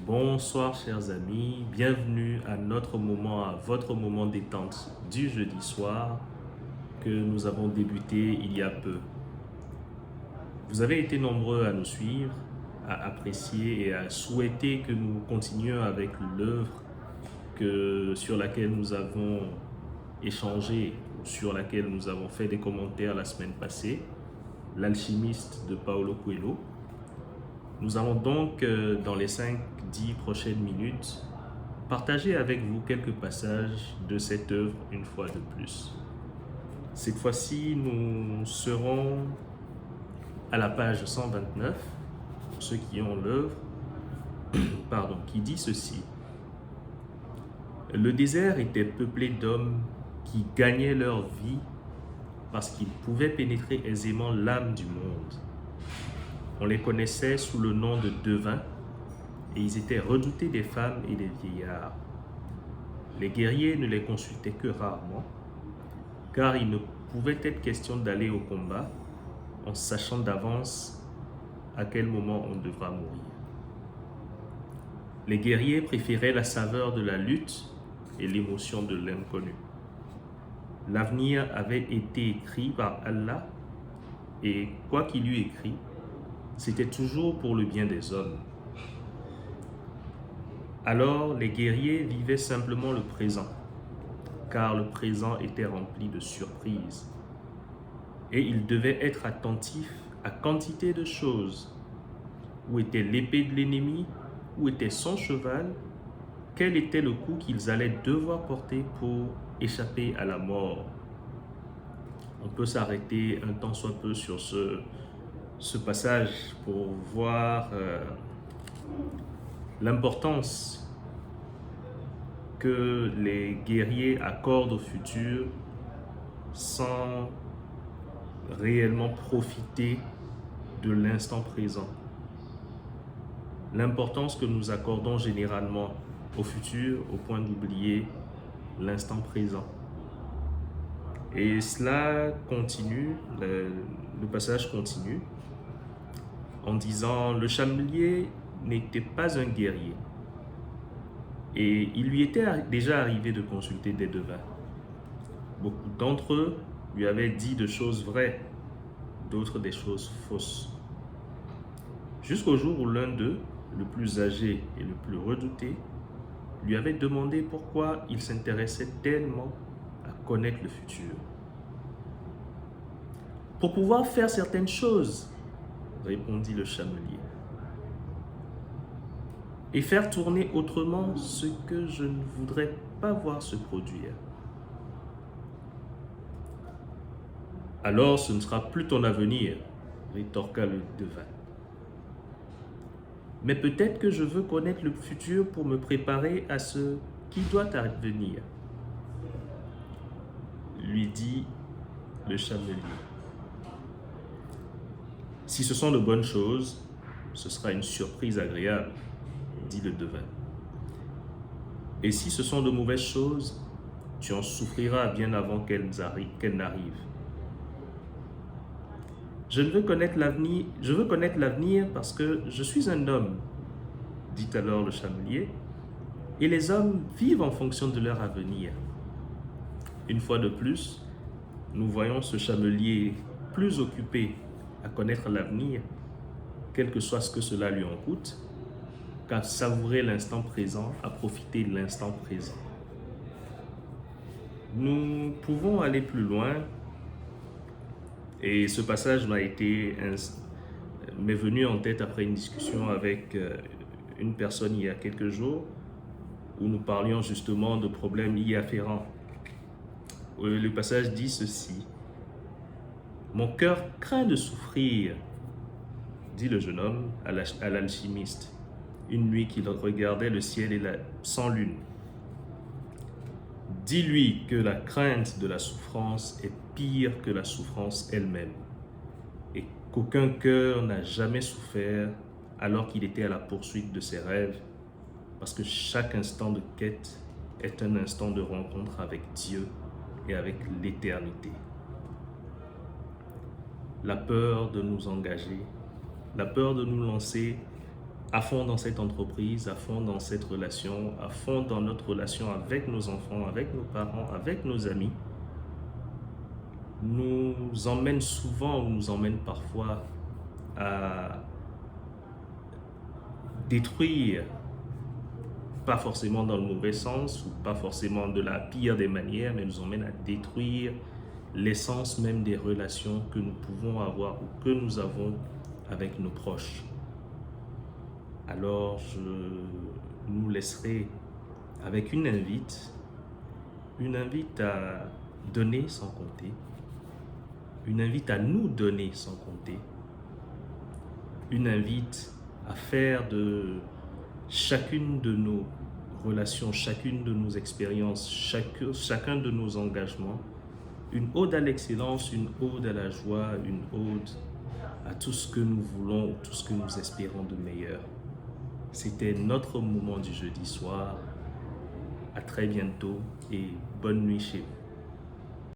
Bonsoir chers amis, bienvenue à votre moment détente du jeudi soir que nous avons débuté il y a peu. Vous avez été nombreux à nous suivre, à apprécier et à souhaiter que nous continuions avec l'œuvre sur laquelle nous avons échangé, sur laquelle nous avons fait des commentaires la semaine passée, L'Alchimiste de Paulo Coelho. Nous allons donc, dans les 5-10 prochaines minutes, partager avec vous quelques passages de cette œuvre une fois de plus. Cette fois-ci, nous serons à la page 129, pour ceux qui ont l'œuvre, qui dit ceci. Le désert était peuplé d'hommes qui gagnaient leur vie parce qu'ils pouvaient pénétrer aisément l'âme du monde. On les connaissait sous le nom de devins et ils étaient redoutés des femmes et des vieillards. Les guerriers ne les consultaient que rarement, car il ne pouvait être question d'aller au combat en sachant d'avance à quel moment on devra mourir. Les guerriers préféraient la saveur de la lutte et l'émotion de l'inconnu. L'avenir avait été écrit par Allah et quoi qu'il eût écrit, c'était toujours pour le bien des hommes. Alors les guerriers vivaient simplement le présent, car le présent était rempli de surprises. Et ils devaient être attentifs à quantité de choses. Où était l'épée de l'ennemi? Où était son cheval? Quel était le coup qu'ils allaient devoir porter pour échapper à la mort? On peut s'arrêter un temps soit peu sur ce passage pour voir l'importance que les guerriers accordent au futur sans réellement profiter de l'instant présent. L'importance que nous accordons généralement au futur au point d'oublier l'instant présent. Et cela continue, le passage continue en disant « Le chamelier n'était pas un guerrier et il lui était déjà arrivé de consulter des devins. Beaucoup d'entre eux lui avaient dit de choses vraies, d'autres des choses fausses. Jusqu'au jour où l'un d'eux, le plus âgé et le plus redouté, lui avait demandé pourquoi il s'intéressait tellement à connaître le futur. Pour pouvoir faire certaines choses, répondit le chamelier, et faire tourner autrement ce que je ne voudrais pas voir se produire. Alors ce ne sera plus ton avenir, rétorqua le devin. Mais peut-être que je veux connaître le futur pour me préparer à ce qui doit advenir, lui dit le chamelier. Si ce sont de bonnes choses, ce sera une surprise agréable, dit le devin. Et si ce sont de mauvaises choses, tu en souffriras bien avant qu'elles n'arrivent. Je veux connaître l'avenir parce que je suis un homme, dit alors le chamelier, et les hommes vivent en fonction de leur avenir. Une fois de plus, nous voyons ce chamelier plus occupé à connaître l'avenir, quel que soit ce que cela lui en coûte, qu'à savourer l'instant présent, à profiter de l'instant présent. Nous pouvons aller plus loin. Et ce passage m'est venu en tête après une discussion avec une personne il y a quelques jours où nous parlions justement de problèmes y afférents. Le passage dit ceci. « Mon cœur craint de souffrir, dit le jeune homme à l'alchimiste, une nuit qu'il regardait le ciel sans lune. Dis-lui que la crainte de la souffrance est pire que la souffrance elle-même, et qu'aucun cœur n'a jamais souffert alors qu'il était à la poursuite de ses rêves, parce que chaque instant de quête est un instant de rencontre avec Dieu et avec l'éternité. La peur de nous engager, la peur de nous lancer à fond dans cette entreprise, à fond dans cette relation, à fond dans notre relation avec nos enfants, avec nos parents, avec nos amis, nous emmène souvent ou nous emmène parfois à détruire, pas forcément dans le mauvais sens ou pas forcément de la pire des manières, mais nous emmène à détruire l'essence même des relations que nous pouvons avoir ou que nous avons avec nos proches. Alors je nous laisserai avec une invite à donner sans compter, une invite à nous donner sans compter, une invite à faire de chacune de nos relations, chacune de nos expériences, chacun de nos engagements, une ode à l'excellence, une ode à la joie, une ode à tout ce que nous voulons, tout ce que nous espérons de meilleur. C'était notre moment du jeudi soir. À très bientôt et bonne nuit chez vous.